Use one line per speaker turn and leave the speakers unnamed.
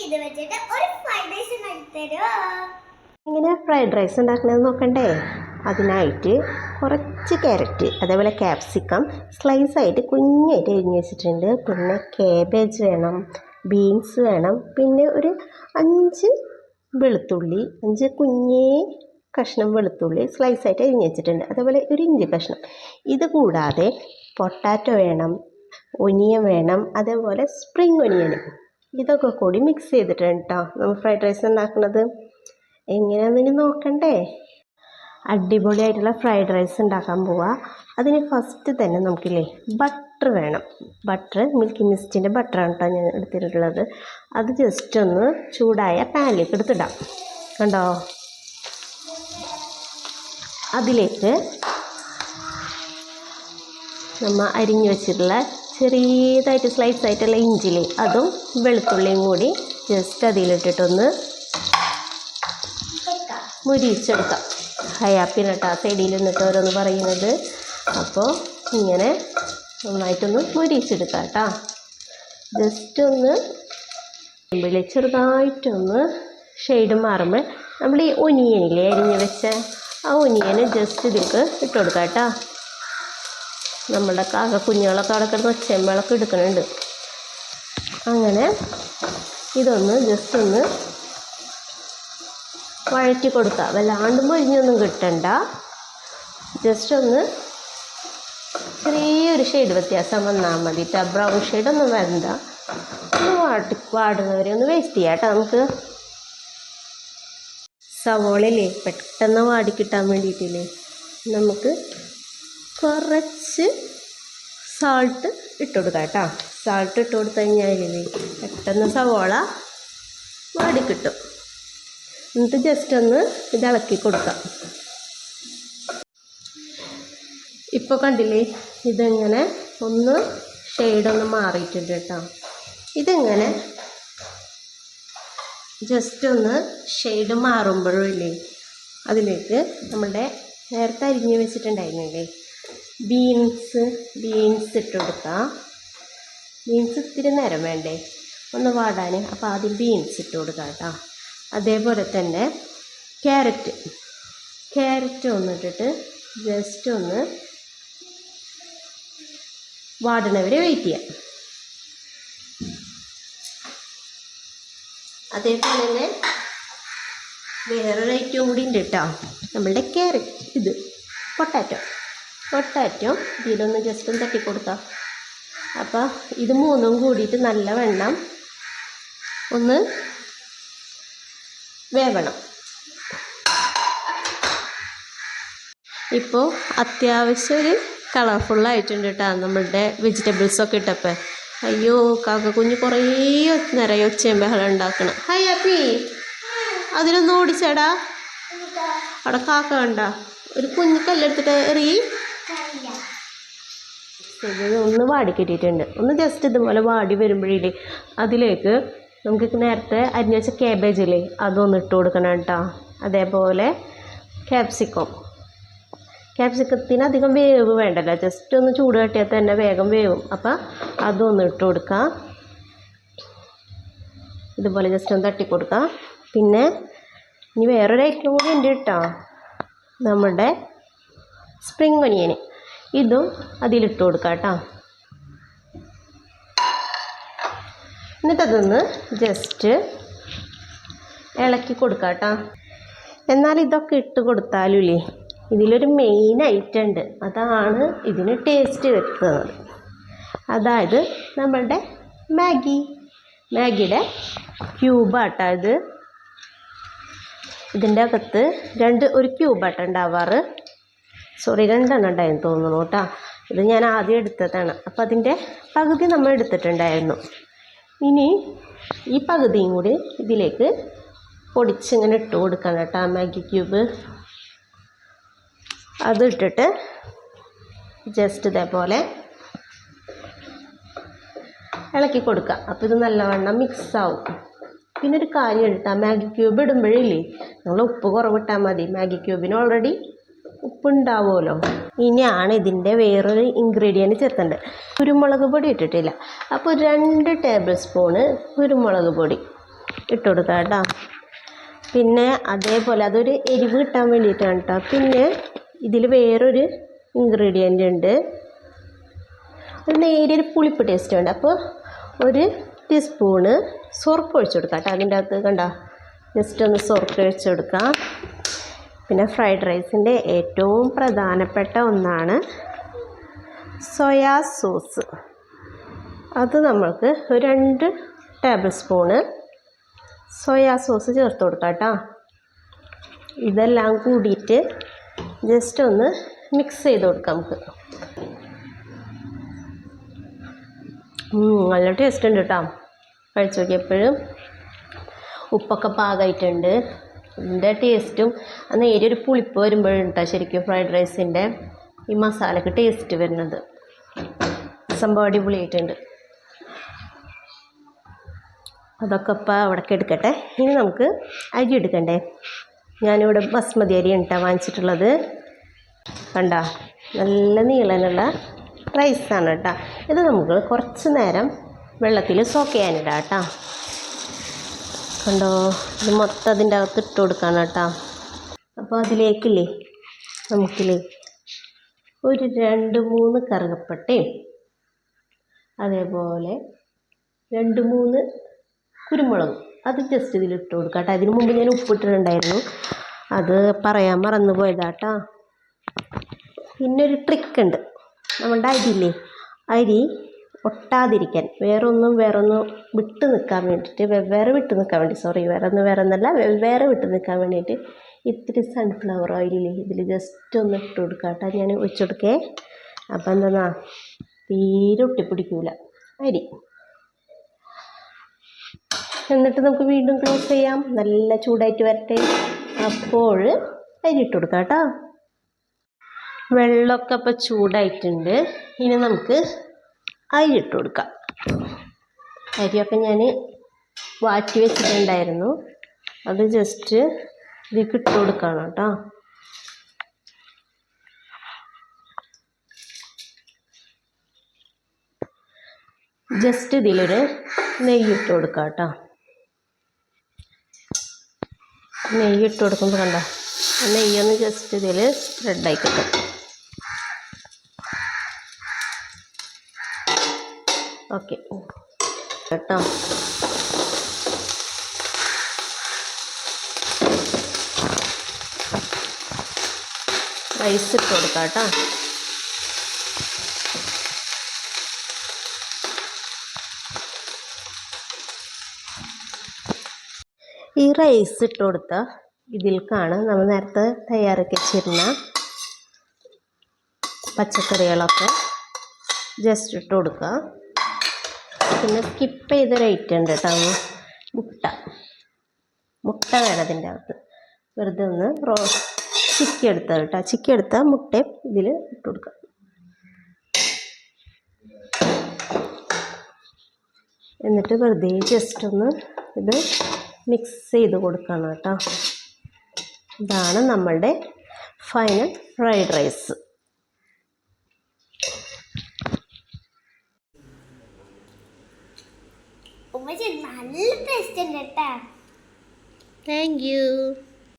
ഇത് വെച്ചിട്ട് ഒരു ഫ്രൈഡ് റൈസ് ഉണ്ടാക്കി തരുമോ?
ഇങ്ങനെ ഫ്രൈഡ് റൈസ് ഉണ്ടാക്കണത് നോക്കണ്ടേ? അതിനായിട്ട് കുറച്ച് ക്യാരറ്റ്, അതേപോലെ ക്യാപ്സിക്കം സ്ലൈസായിട്ട് കുഞ്ഞായിട്ട് അരിഞ്ഞ് വെച്ചിട്ടുണ്ട്. പിന്നെ കാബേജ് വേണം, ബീൻസ് വേണം, പിന്നെ ഒരു 5 വെളുത്തുള്ളി, 5 കുഞ്ഞേ കഷ്ണം വെളുത്തുള്ളി സ്ലൈസായിട്ട് അരിഞ്ഞ് വെച്ചിട്ടുണ്ട്. അതേപോലെ ഒരു ഇഞ്ചി കഷ്ണം. ഇത് കൂടാതെ പൊട്ടാറ്റോ വേണം, ഒനിയൻ വേണം, അതേപോലെ സ്പ്രിങ് ഒനിയൻ. ഇതൊക്കെ കൂടി മിക്സ് ചെയ്തിട്ടുണ്ട് കേട്ടോ നമ്മൾ ഫ്രൈഡ് റൈസ് ഉണ്ടാക്കുന്നത്. എങ്ങനെയാണെന്ന് നോക്കണ്ടേ? അടിപൊളിയായിട്ടുള്ള ഫ്രൈഡ് റൈസ് ഉണ്ടാക്കാൻ പോവുക. അതിന് ഫസ്റ്റ് തന്നെ നമുക്കില്ലേ ബട്ടർ വേണം. ബട്ടർ മിൽക്കി മിസ്റ്റിൻ്റെ ബട്ടറാണ് കേട്ടോ ഞാൻ എടുത്തിട്ടുള്ളത്. അത് ജസ്റ്റ് ഒന്ന് ചൂടായ പാനിലേക്ക് എടുത്തിടാം. കണ്ടോ? അതിലേക്ക് നമ്മൾ അരിഞ്ഞു വെച്ചിട്ടുള്ള ചെറിയതായിട്ട് സ്ലൈസ് ആയിട്ടുള്ള ഇഞ്ചിലി അതും വെളുത്തുള്ളിയും കൂടി ജസ്റ്റ് അതിലിട്ടിട്ടൊന്ന് മുരിച്ചെടുക്കാം. ഹയാപ്പിനട്ടാ സൈഡിൽ നിന്നിട്ട് ഓരോന്ന് പറയുന്നത്. അപ്പോൾ ഇങ്ങനെ നന്നായിട്ടൊന്ന് മുരിച്ചെടുക്കാം കേട്ടോ. ജസ്റ്റ് ഒന്ന് ചെറുതായിട്ടൊന്ന് ഷെയ്ഡ് മാറുമ്പോൾ നമ്മൾ ഈ ഒനിയനില്ലേ അരിഞ്ഞ് വെച്ച ആ ഒനിയന് ജസ്റ്റ് ഇതിലേക്ക് ഇട്ട് കൊടുക്കാം കേട്ടോ. നമ്മുടെ കുഞ്ഞുങ്ങളൊക്കെ അവിടെ കിടന്ന് ഒച്ചയമ്പളൊക്കെ എടുക്കുന്നുണ്ട്. അങ്ങനെ ഇതൊന്ന് ജസ്റ്റ് ഒന്ന് വഴറ്റി കൊടുക്കുക. വല്ലാണ്ട് മൊരിഞ്ഞൊന്നും കിട്ടണ്ട. ജസ്റ്റ് ഒന്ന് ചെറിയൊരു ഷെയ്ഡ് വ്യത്യാസം വന്നാൽ മതി. ബ്രൗൺ ഷെയ്ഡൊന്നും വരണ്ട. ഒന്ന് വാടുന്നവരെ ഒന്ന് വേസ്റ്റ് ചെയ്യാം കേട്ടോ. നമുക്ക് സവോളയില്ലേ പെട്ടെന്ന് വാടിക്കിട്ടാൻ വേണ്ടിയിട്ടില്ലേ നമുക്ക് കുറച്ച് സാൾട്ട് ഇട്ട് കൊടുക്കാം കേട്ടോ. സാൾട്ട് ഇട്ട് കൊടുത്തു കഴിഞ്ഞാൽ പെട്ടെന്ന് സവോള വാടിക്കിട്ടും. എന്നിട്ട് ജസ്റ്റ് ഒന്ന് ഇത് ഇളക്കി കൊടുക്കാം. ഇപ്പോൾ കണ്ടില്ലേ ഇതെങ്ങനെ ഒന്ന് ഷെയ്ഡൊന്ന് മാറിയിട്ടുണ്ട് കേട്ടോ. ഇതെങ്ങനെ ജസ്റ്റ് ഒന്ന് ഷെയ്ഡ് മാറുമ്പോഴും ഇല്ലേ അതിലേക്ക് നമ്മളുടെ നേരത്തെ അരിഞ്ഞ് വെച്ചിട്ടുണ്ടായിരുന്നില്ലേ ബീൻസ് ഇട്ട് കൊടുക്കാം. ബീൻസ് ഇത്തിരി നേരം വേണ്ടേ ഒന്ന് വാടാൻ. അപ്പോൾ ആദ്യം ബീൻസ് ഇട്ട് കൊടുക്കാം കേട്ടോ. അതേപോലെ തന്നെ ക്യാരറ്റ് ഒന്നിട്ടിട്ട് ജസ്റ്റ് ഒന്ന് വാടണവരെ വെയിറ്റ് ചെയ്യാം. അതേപോലെ തന്നെ വേറൊരു ഐറ്റം കൂടി ഉണ്ട് കേട്ടോ. നമ്മളുടെ ക്യാരറ്റ് പൊട്ടാറ്റോ ഇതിലൊന്ന് ജസ്റ്റ് ഒന്ന് തട്ടിക്കൊടുക്കാം. അപ്പോൾ ഇത് മൂന്നും കൂടിയിട്ട് നല്ല വെണ്ണം ഒന്ന് വേവണം. ഇപ്പോൾ അത്യാവശ്യം ഒരു കളർഫുള്ളായിട്ടുണ്ട് കേട്ടോ നമ്മളുടെ വെജിറ്റബിൾസൊക്കെ ഇട്ടപ്പോൾ. അയ്യോ കുഞ്ഞ് കുറേ നേരം ഒച്ചയും ബഹളം ഉണ്ടാക്കണം. ഹായ് അപ്പി അതിലൊന്ന് ഓടിച്ചേടാ. അവിടെ കാക്ക കണ്ട ഒരു കുഞ്ഞു കല്ലെടുത്തിട്ട് എറി. ഒന്ന് വാടിക്കിട്ടിട്ടുണ്ട്. ഒന്ന് ജസ്റ്റ് ഇതുപോലെ വാടി വരുമ്പോഴേ അതിലേക്ക് നമുക്ക് നേരത്തെ അരിഞ്ഞു വെച്ച കാബേജില്ലേ അതൊന്ന് ഇട്ട് കൊടുക്കണം കേട്ടോ. അതേപോലെ ക്യാപ്സിക്കത്തിന് അധികം വേവ് വേണ്ടല്ലോ, ജസ്റ്റ് ഒന്ന് ചൂട് കട്ടിയാൽ തന്നെ വേഗം വേവും. അപ്പം അതൊന്ന് ഇട്ട് കൊടുക്കാം. ഇതുപോലെ ജസ്റ്റ് ഒന്ന് തട്ടിക്കൊടുക്കാം. പിന്നെ ഇനി വേറൊരു ഐറ്റം കൂടി ഉണ്ട് കേട്ടോ, നമ്മുടെ സ്പ്രിങ് ഒനിയൻ. ഇതും അതിലിട്ട് കൊടുക്കാം കേട്ടോ. എന്നിട്ടതൊന്ന് ജസ്റ്റ് ഇളക്കി കൊടുക്കാം കേട്ടോ. എന്നാൽ ഇതൊക്കെ ഇട്ട് കൊടുത്താലും ഇല്ലേ ഇതിലൊരു മെയിൻ ഐറ്റം ഉണ്ട്. അതാണ് ഇതിന് ടേസ്റ്റ് വരുത്തുന്നത്. അതായത് നമ്മളുടെ മാഗിയുടെ ക്യൂബാട്ടോ ഇത്. ഇതിൻ്റെ അകത്ത് ഒരു ക്യൂബാട്ടോ ഉണ്ടാവാറ്. സോറി 2 എണ്ണം ഉണ്ടായിരുന്നു തോന്നുന്നു കേട്ടോ. ഇത് ഞാൻ ആദ്യം എടുത്തതാണ്. അപ്പോൾ അതിൻ്റെ പകുതി നമ്മൾ എടുത്തിട്ടുണ്ടായിരുന്നു. ഇനി ഈ പകുതിയും കൂടി ഇതിലേക്ക് പൊടിച്ചിങ്ങനെ ഇട്ട് കൊടുക്കണം കേട്ടോ. മാഗി ക്യൂബ് അതിട്ടിട്ട് ജസ്റ്റ് ഇതേപോലെ ഇളക്കി കൊടുക്കുക. അപ്പോൾ ഇത് നല്ലവണ്ണം മിക്സ് ആവും. പിന്നെ ഒരു കാര്യം എടുത്താൽ മാഗി ക്യൂബ് ഇടുമ്പോഴില്ലേ നമ്മൾ ഉപ്പ് കുറവിട്ടാൽ മതി. മാഗി ക്യൂബിന് ഓൾറെഡി ഉപ്പുണ്ടാവുമല്ലോ. ഇനിയാണ് ഇതിൻ്റെ വേറൊരു ഇൻഗ്രീഡിയൻറ്റ് ചേർക്കേണ്ടത്. കുരുമുളക് പൊടി ഇട്ടിട്ടില്ല. അപ്പോൾ 2 ടേബിൾ സ്പൂണ് കുരുമുളക് പൊടി ഇട്ട് കൊടുക്കാം കേട്ടോ. പിന്നെ അതേപോലെ അതൊരു എരിവ് കിട്ടാൻ വേണ്ടിയിട്ടാണ് കേട്ടോ. പിന്നെ ഇതിൽ വേറൊരു ഇൻഗ്രീഡിയൻ്റ് ഉണ്ട്, ഒരു നേരിയൊരു പുളിപ്പ് ടേസ്റ്റ് ഉണ്ട്. അപ്പോൾ ഒരു ടീസ്പൂണ് സൊർക്ക് ഒഴിച്ച് കൊടുക്കാം കേട്ടോ. അതിൻ്റെ അകത്ത് കണ്ടോ, ജസ്റ്റ് ഒന്ന് സൊർക്ക് ഒഴിച്ച് കൊടുക്കാം. പിന്നെ ഫ്രൈഡ് റൈസിൻ്റെ ഏറ്റവും പ്രധാനപ്പെട്ട ഒന്നാണ് സോയാ സോസ്. അത് നമ്മൾക്ക് ഒരു 2 ടേബിൾ സ്പൂണ് സോയാ സോസ് ചേർത്ത് കൊടുക്കാം കേട്ടോ. ഇതെല്ലാം കൂടിയിട്ട് ജസ്റ്റ് ഒന്ന് മിക്സ് ചെയ്ത് കൊടുക്കാം നമുക്ക്. നല്ല ടേസ്റ്റ് ഉണ്ട് കേട്ടോ, കഴിച്ച് നോക്കിയപ്പോഴും. ഉപ്പൊക്കെ പാകമായിട്ടുണ്ട്. ഇതിൻ്റെ ടേസ്റ്റും നേരിയൊരു പുളിപ്പ് വരുമ്പോഴും കേട്ടോ ശരിക്കും ഫ്രൈഡ് റൈസിൻ്റെ ഈ മസാലയ്ക്ക് ടേസ്റ്റ് വരുന്നത്. സംഭവം അടിപൊളിയായിട്ടുണ്ട്. അതൊക്കെ ഇപ്പോൾ അവിടേക്ക് എടുക്കട്ടെ. ഇനി നമുക്ക് അരി എടുക്കണ്ടേ. ഞാനിവിടെ ബസ്മതി അരി ഉണ്ടാ വാങ്ങിച്ചിട്ടുള്ളത്. കണ്ടോ, നല്ല നീളനുള്ള റൈസാണ് കേട്ടോ. ഇത് നമുക്ക് കുറച്ച് നേരം വെള്ളത്തിൽ സോക്ക് ചെയ്യാനിടാം കേട്ടോ. കണ്ടോ, ഇത് മൊത്തം അതിൻ്റെ അകത്ത് ഇട്ട് കൊടുക്കണം കേട്ടോ. അപ്പോൾ അതിലേക്കില്ലേ നമുക്കില്ലേ ഒരു 2-3 കറുകപ്പട്ടയും അതേപോലെ 2-3 കുരുമുളകും അത് ജസ്റ്റ് ഇതിലിട്ട് കൊടുക്കാം കേട്ടോ. അതിന് മുമ്പ് ഞാൻ ഉപ്പിട്ടിട്ടുണ്ടായിരുന്നു, അത് പറയാൻ മറന്നു പോയതാട്ടോ. പിന്നൊരു ട്രിക്ക് ഉണ്ട്. നമ്മളുടെ അരിയില്ലേ, അരി ഒട്ടാതിരിക്കാൻ വേറൊന്നും വിട്ട് നിൽക്കാൻ വേണ്ടിയിട്ട്, വെവ്വേറെ വിട്ട് നിൽക്കാൻ വേണ്ടി, വേറൊന്നല്ല വെവ്വേറെ വിട്ട് നിൽക്കാൻ വേണ്ടിയിട്ട് ഇത്തിരി സൺഫ്ലവർ ഓയിലില്ലേ ഇതിൽ ജസ്റ്റ് ഒന്ന് ഇട്ട് കൊടുക്കാം കേട്ടോ. ഞാൻ ഒഴിച്ച് കൊടുക്കേ. അപ്പം എന്താ തീരെ ഒട്ടിപ്പിടിക്കൂല അരി. എന്നിട്ട് നമുക്ക് വീണ്ടും ക്ലോസ് ചെയ്യാം. നല്ല ചൂടായിട്ട് വരട്ടെ. അപ്പോൾ അരി ഇട്ട് കൊടുക്കാം കേട്ടോ. വെള്ളമൊക്കെ ഇപ്പോൾ ചൂടായിട്ടുണ്ട്. ഇനി നമുക്ക് അരി ഇട്ട് കൊടുക്കാം. അരിയൊക്കെ ഞാൻ വാറ്റി വെച്ചിട്ടുണ്ടായിരുന്നു, അത് ജസ്റ്റ് ഇതിലേക്ക് ഇട്ട് കൊടുക്കണം കേട്ടോ. ജസ്റ്റ് ഇതിലൊരു നെയ്യിട്ട് കൊടുക്കാം കേട്ടോ. നെയ്യിട്ട് കൊടുക്കുമ്പോൾ കണ്ടോ, നെയ്യൊന്ന് ജസ്റ്റ് ഇതിൽ സ്പ്രെഡായി കിട്ടും. ഓക്കെ കേട്ടോ. റൈസ് ഇട്ട് കൊടുക്കാം കേട്ടോ. ഈ റൈസ് ഇട്ട് കൊടുത്ത ഇതിൽക്കാണ് നമ്മൾ നേരത്തെ തയ്യാറാക്കി വെച്ചിരുന്ന പച്ചക്കറികളൊക്കെ ജസ്റ്റ് ഇട്ട് കൊടുക്കുക. പിന്നെ സ്കിപ്പ് ചെയ്തൊരു ഐറ്റം ഉണ്ട് കേട്ടോ, മുട്ട വേണം അതിൻ്റെ അകത്ത്. വെറുതെ ഒന്ന് ചിക്കി എടുത്താൽ കേട്ടോ, ചിക്കി എടുത്താൽ മുട്ടയും ഇതിൽ ഇട്ട് കൊടുക്കുക. എന്നിട്ട് വെറുതെ ജസ്റ്റ് ഒന്ന് ഇത് മിക്സ് ചെയ്ത് കൊടുക്കണം കേട്ടോ. ഇതാണ് നമ്മളുടെ ഫൈനൽ ഫ്രൈഡ് റൈസ്.
നല്ല ടേസ്റ്റ് ഉണ്ട് കേട്ടോ.
Thank you.